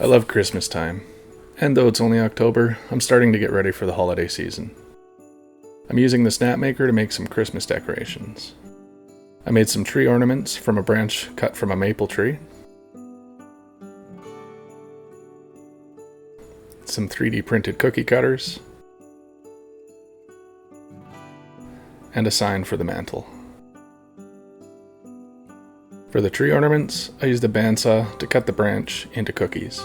I love Christmas time, and though it's only October, I'm starting to get ready for the holiday season. I'm using the SnapMaker to make some Christmas decorations. I made some tree ornaments from a branch cut from a maple tree, some 3D printed cookie cutters, and a sign for the mantle. For the tree ornaments, I used a bandsaw to cut the branch into cookies.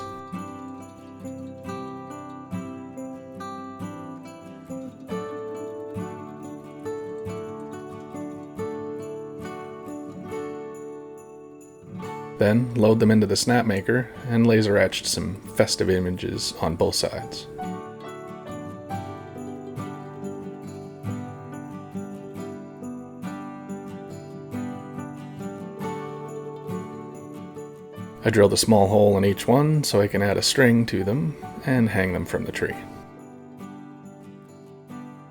Then load them into the SnapMaker and laser etched some festive images on both sides. I drilled a small hole in each one so I can add a string to them and hang them from the tree.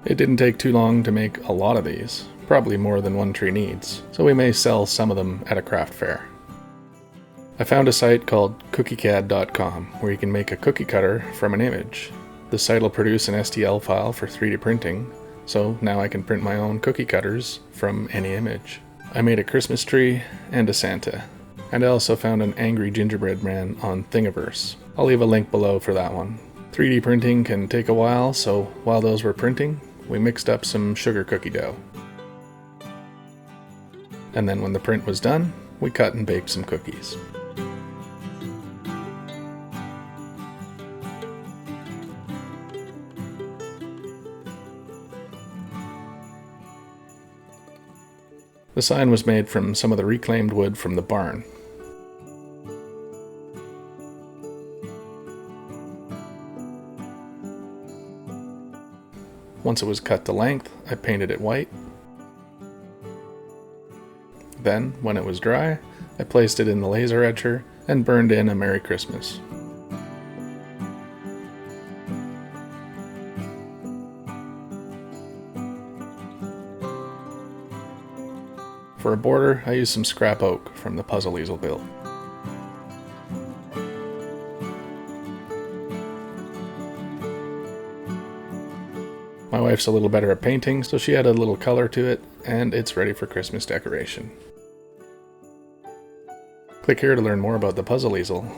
It didn't take too long to make a lot of these, probably more than one tree needs, so we may sell some of them at a craft fair. I found a site called cookiecad.com where you can make a cookie cutter from an image. The site will produce an STL file for 3D printing, so now I can print my own cookie cutters from any image. I made a Christmas tree and a Santa. And I also found an angry gingerbread man on Thingiverse. I'll leave a link below for that one. 3D printing can take a while, so while those were printing, we mixed up some sugar cookie dough. And then when the print was done, we cut and baked some cookies. The sign was made from some of the reclaimed wood from the barn. Once it was cut to length, I painted it white. Then, when it was dry, I placed it in the laser etcher and burned in a Merry Christmas. For a border, I used some scrap oak from the puzzle easel build. My wife's a little better at painting, so she added a little color to it, and it's ready for Christmas decoration. Click here to learn more about the puzzle easel.